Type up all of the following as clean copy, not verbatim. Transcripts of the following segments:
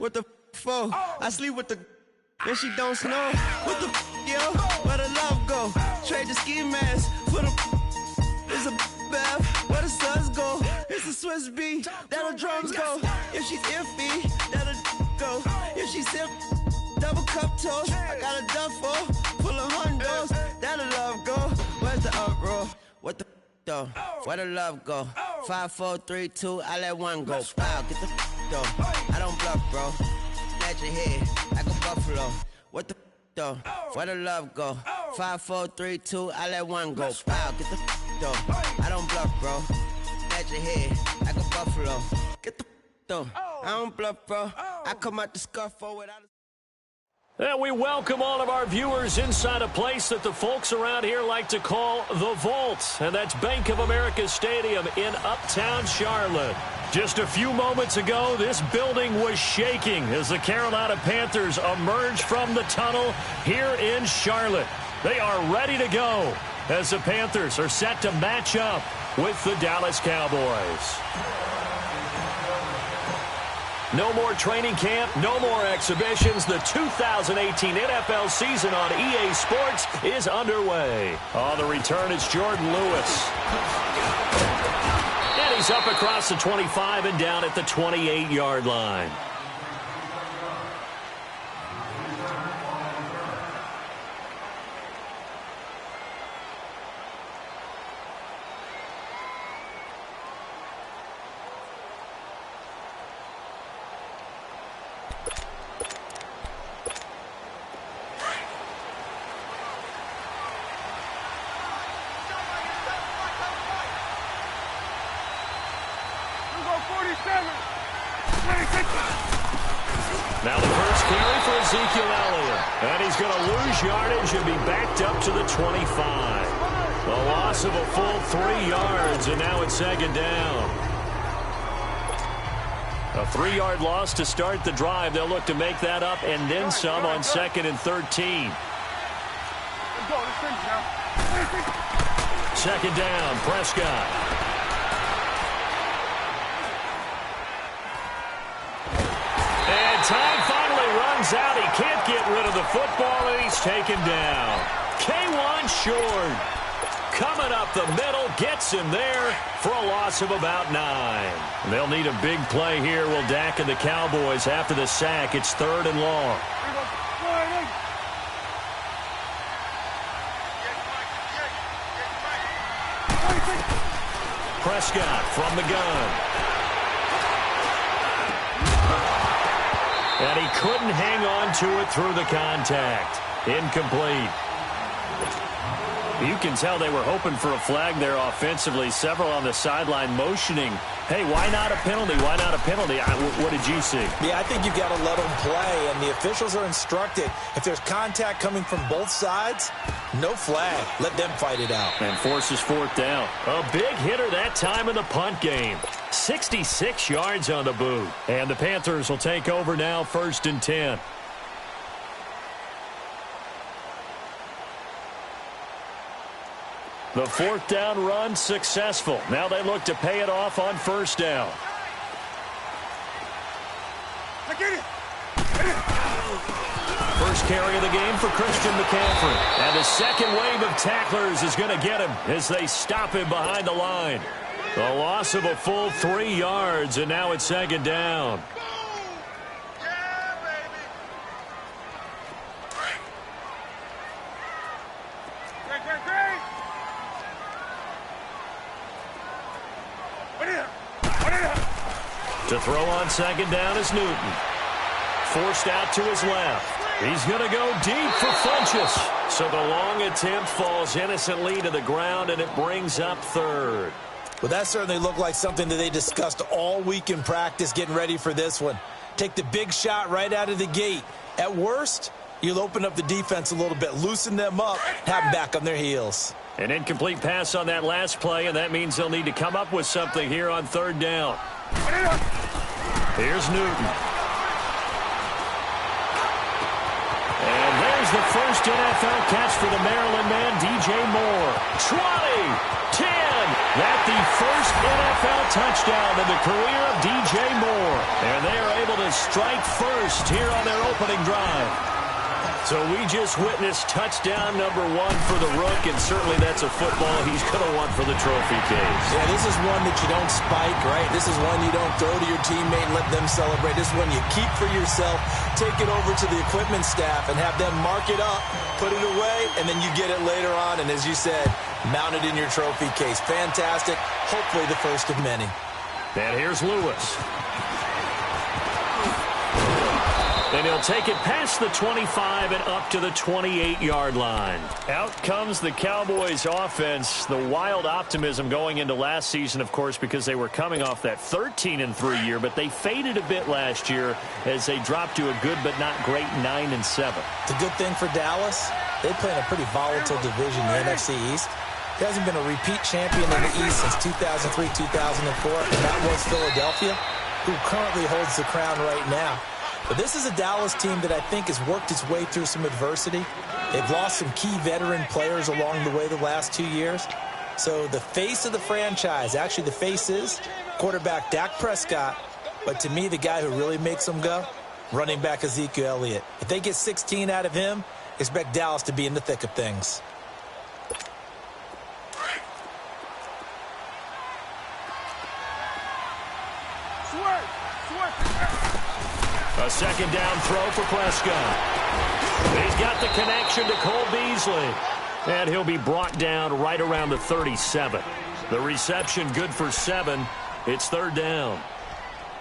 What the for? I sleep with the when she don't snow. What the yo? Where the love go? Trade the ski mask for the it's a bath. Where the suns go? It's a Swiss beat. That the drums go. If she's iffy, that'll go. If she's sip, double cup toast. I got a duffel full of hundos. That'll love go. Where's the uproar? What the though? Where the love go? 5, 4, 3, 2. I let one go. Wow, get the though. I don't bluff, bro. At your head like a buffalo. What the though? Where the love go? 5, 4, 3, 2. I let one go. Wow, get the though. I don't bluff, bro. At your head like a buffalo. Get the though. I don't bluff, bro. I come out the scuffle without a... And we welcome all of our viewers inside a place that the folks around here like to call the Vault. And that's Bank of America Stadium in Uptown Charlotte. Just a few moments ago, this building was shaking as the Carolina Panthers emerged from the tunnel here in Charlotte. They are ready to go as the Panthers are set to match up with the Dallas Cowboys. No more training camp, no more exhibitions. The 2018 NFL season on EA Sports is underway. On the return, it's Jordan Lewis. And he's up across the 25 and down at the 28-yard line. Now the first carry for Ezekiel Elliott. And he's going to lose yardage and be backed up to the 25. A loss of a full 3 yards, and now it's second down. A 3-yard loss to start the drive. They'll look to make that up and then some on 2nd and 13. Second down, Prescott. And time finally runs out. He can't get rid of the football, and he's taken down. K1 Short coming up the middle, gets him there for a loss of about 9. They'll need a big play here. Will Dak and the Cowboys after the sack. It's 3rd and long. Prescott from the gun. And he couldn't hang on to it through the contact. Incomplete. You can tell they were hoping for a flag there offensively. Several on the sideline motioning, hey, why not a penalty? Why not a penalty? What did you see? Yeah, I think you've got to let them play, and the officials are instructed. If there's contact coming from both sides, no flag. Let them fight it out. And forces 4th down. A big hitter that time in the punt game. 66 yards on the boot. And the Panthers will take over now, 1st and 10. The 4th down run successful. Now they look to pay it off on 1st down. I get it. First carry of the game for Christian McCaffrey. And the second wave of tacklers is going to get him as they stop him behind the line. A loss of a full 3 yards, and now it's 2nd down. To throw on 2nd down is Newton. Forced out to his left. He's going to go deep for Funchess. So the long attempt falls innocently to the ground, and it brings up 3rd. Well, that certainly looked like something that they discussed all week in practice getting ready for this one. Take the big shot right out of the gate. At worst, you'll open up the defense a little bit, loosen them up, have them back on their heels. An incomplete pass on that last play, and that means they'll need to come up with something here on 3rd down. Here's Newton. And there's the first NFL catch for the Maryland man, DJ Moore. 20, 10. That's the first NFL touchdown in the career of DJ Moore. And they are able to strike first here on their opening drive. So we just witnessed touchdown number 1 for the Rook, and certainly that's a football he's going to want for the trophy case. Yeah, this is one that you don't spike, right? This is one you don't throw to your teammate and let them celebrate. This is one you keep for yourself, take it over to the equipment staff, and have them mark it up, put it away, and then you get it later on, and as you said, mount it in your trophy case. Fantastic. Hopefully the first of many. And here's Lewis. And he'll take it past the 25 and up to the 28-yard line. Out comes the Cowboys offense. The wild optimism going into last season, of course, because they were coming off that 13-3 year, but they faded a bit last year as they dropped to a good but not great 9-7. The good thing for Dallas, they play in a pretty volatile division, the NFC East. There hasn't been a repeat champion in the East since 2003, 2004, and that was Philadelphia, who currently holds the crown right now. But this is a Dallas team that I think has worked its way through some adversity. They've lost some key veteran players along the way the last 2 years. So the face of the franchise, actually the face is quarterback Dak Prescott. But to me, the guy who really makes them go, running back Ezekiel Elliott. If they get 16 out of him, expect Dallas to be in the thick of things. A second down throw for Prescott. He's got the connection to Cole Beasley. And he'll be brought down right around the 37. The reception good for 7. It's third down.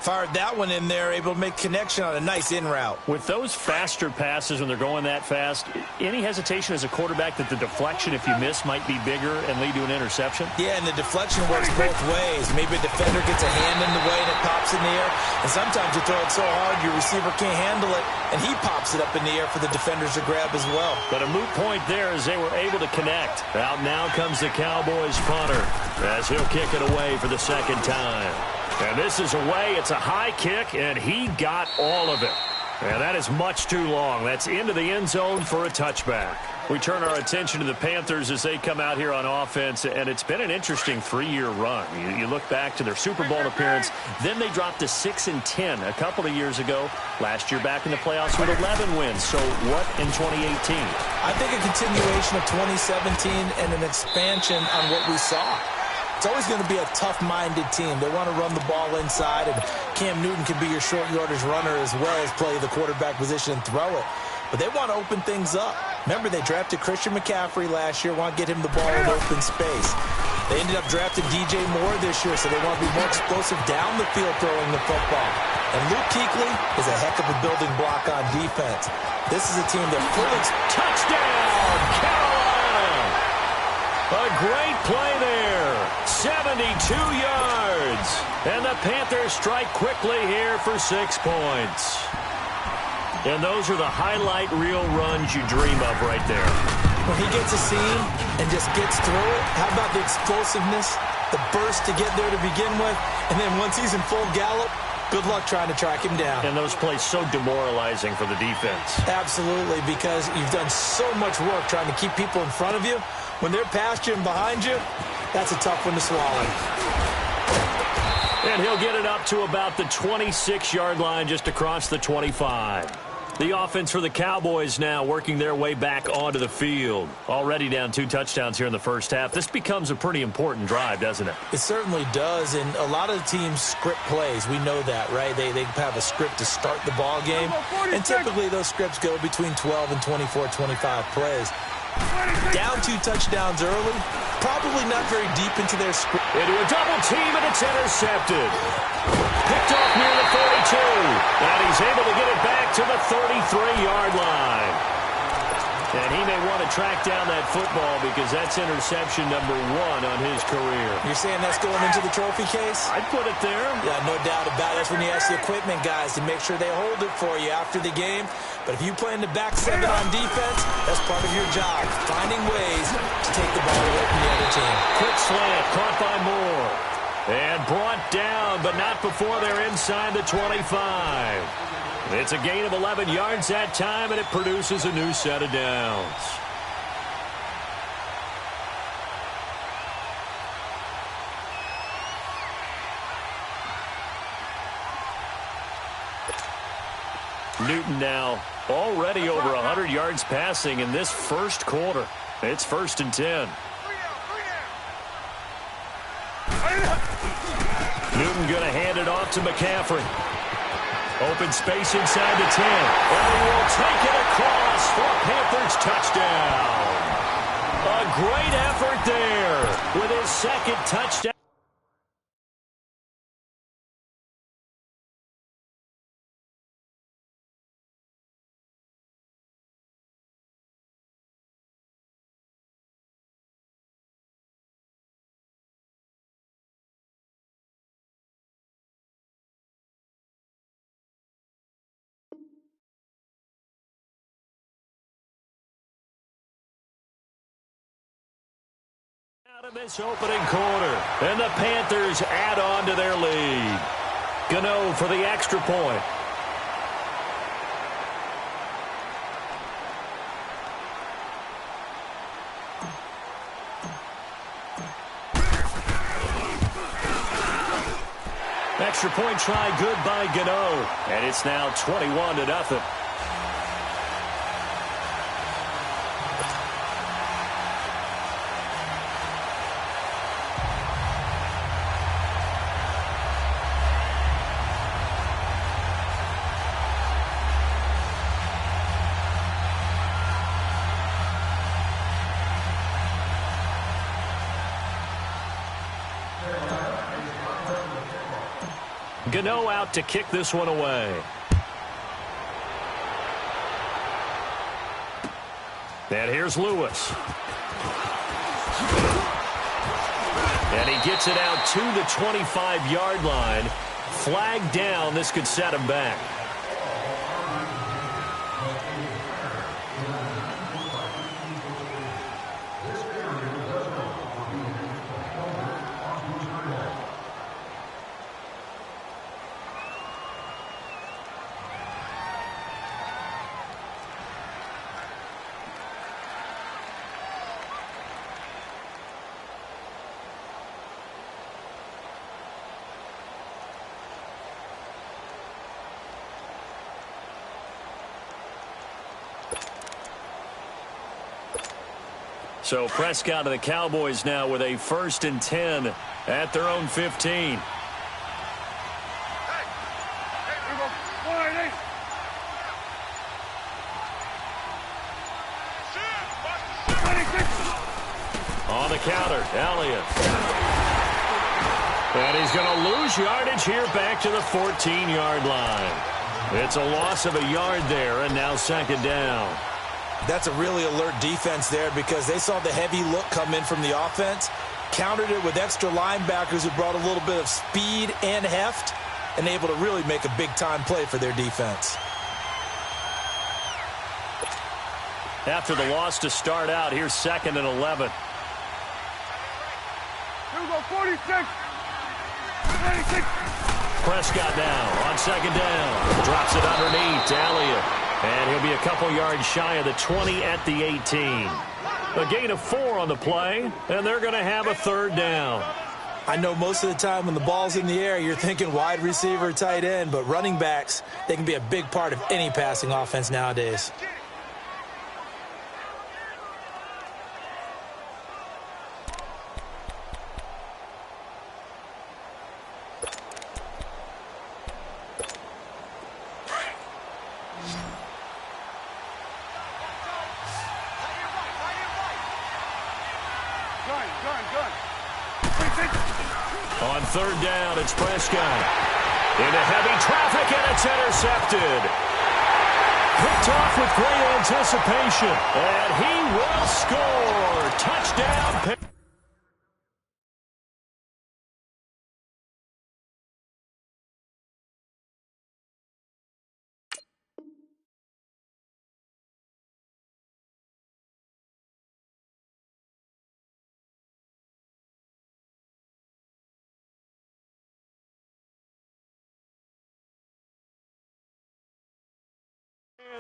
Fired that one in there, able to make connection on a nice in route. With those faster passes when they're going that fast, any hesitation as a quarterback that the deflection, if you miss, might be bigger and lead to an interception? Yeah, and the deflection works both ways. Maybe a defender gets a hand in the way and it pops in the air. And sometimes you throw it so hard your receiver can't handle it, and he pops it up in the air for the defenders to grab as well. But a moot point there as they were able to connect. Out now comes the Cowboys punter as he'll kick it away for the second time. And this is away. It's a high kick, and he got all of it. And that is much too long. That's into the end zone for a touchback. We turn our attention to the Panthers as they come out here on offense, and it's been an interesting 3-year run. You look back to their Super Bowl appearance, then they dropped to 6-10 a couple of years ago. Last year back in the playoffs with 11 wins. So what in 2018? I think a continuation of 2017 and an expansion on what we saw. It's always going to be a tough-minded team. They want to run the ball inside, and Cam Newton can be your short yardage runner as well as play the quarterback position and throw it. But they want to open things up. Remember, they drafted Christian McCaffrey last year, want to get him the ball in open space. They ended up drafting DJ Moore this year, so they want to be more explosive down the field throwing the football. And Luke Kuechly is a heck of a building block on defense. This is a team that fully... Touchdown, Carolina! A great play there. 72 yards. And the Panthers strike quickly here for 6 points. And those are the highlight reel runs you dream of right there. When he gets a seam and just gets through it, how about the explosiveness, the burst to get there to begin with, and then once he's in full gallop, good luck trying to track him down. And those plays so demoralizing for the defense. Absolutely, because you've done so much work trying to keep people in front of you. When they're past you and behind you, that's a tough one to swallow. And he'll get it up to about the 26-yard line just across the 25. The offense for the Cowboys now working their way back onto the field. Already down 2 touchdowns here in the first half. This becomes a pretty important drive, doesn't it? It certainly does, and a lot of the teams script plays. We know that, right? They have a script to start the ball game, and typically those scripts go between 12 and 24, 25 plays. Down 2 touchdowns early, probably not very deep into their script. Into a double team, and it's intercepted. Picked off near the 42. And he's able to get it back to the 33-yard line. And he may want to track down that football because that's interception number 1 on his career. You're saying that's going into the trophy case? I'd put it there. Yeah, no doubt about it. That's when you ask the equipment guys to make sure they hold it for you after the game. But if you play in the back 7 on defense, that's part of your job, finding ways to take the ball away from the other team. Quick slant, caught by Moore. And brought down, but not before they're inside the 25. It's a gain of 11 yards that time, and it produces a new set of downs. Newton now already over 100 yards passing in this first quarter. It's 1st and 10. Newton going to hand it off to McCaffrey. Open space inside the 10. And he will take it across for a Panthers touchdown. A great effort there with his second touchdown. Out of this opening quarter, and the Panthers add on to their lead. Gano for the extra point. Extra point try good by Gano, and it's now 21-0. Gano out to kick this one away. And here's Lewis. And he gets it out to the 25-yard line. Flag down. This could set him back. So Prescott of the Cowboys now with a 1st and 10 at their own 15. On the counter, Elliott. And he's going to lose yardage here back to the 14-yard line. It's a loss of a yard there, and now 2nd down. That's a really alert defense there because they saw the heavy look come in from the offense, countered it with extra linebackers who brought a little bit of speed and heft, and able to really make a big-time play for their defense. After the loss to start out, here's 2nd and 11. Here we go, 46. 26. Prescott now on 2nd down. Drops it underneath to Elliott. And he'll be a couple yards shy of the 20 at the 18. A gain of 4 on the play, and they're going to have a 3rd down. I know most of the time when the ball's in the air, you're thinking wide receiver, tight end, but running backs, they can be a big part of any passing offense nowadays. On 3rd down, it's Prescott. Into heavy traffic, and it's intercepted. Picked off with great anticipation. And he will score. Touchdown.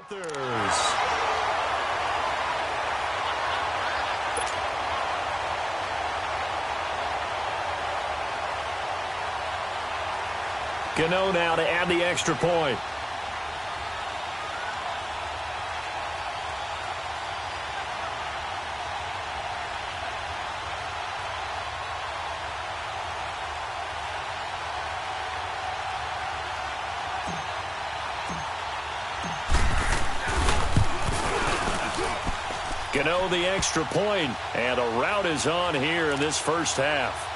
Panthers. Gano now to add the extra point. Gano the extra point, and a rout is on here in this first half.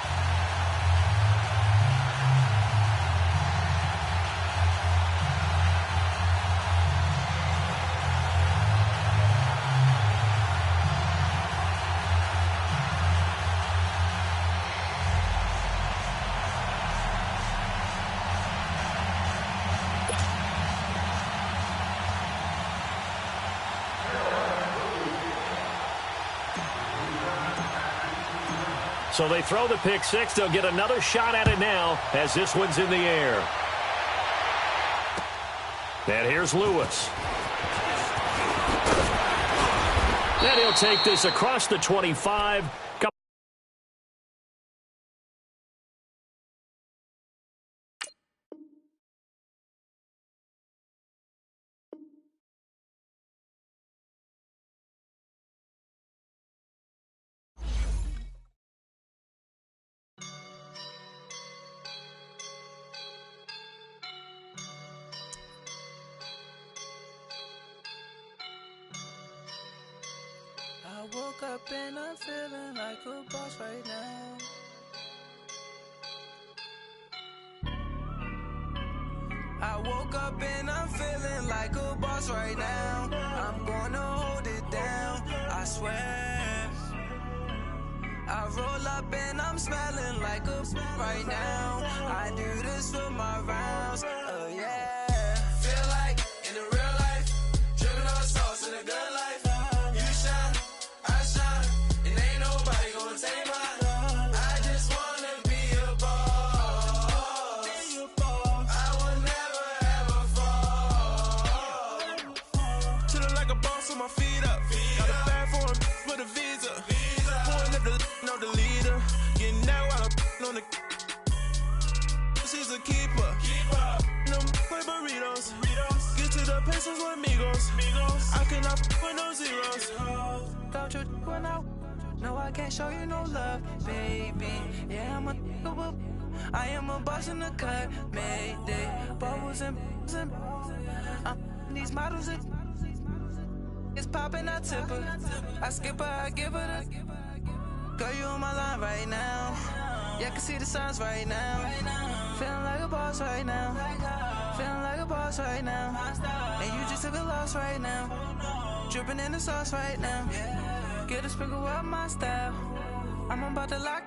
So they throw the pick six. They'll get another shot at it now as this one's in the air. And here's Lewis. And he'll take this across the 25. I woke up and I'm feeling like a boss right now. I woke up and I'm feeling like a boss right now. I'm gonna hold it down, I swear. I roll up and I'm smelling like a right now. I do this for my rounds, oh yeah. Feel like in the real life, dripping on sauce in a good life. No, I can't show you no love, baby. Yeah, I am a boss in the cut, Mayday. Bubbles and these models it's popping, I tip her. I skip her, I give her the. Girl, you on my line right now. Yeah, I can see the signs right now. Feeling like a boss right now. Feeling like a boss right now. And you just took a loss right now. Dripping in the sauce right now. Get a sprinkle up my style. I'm about to lock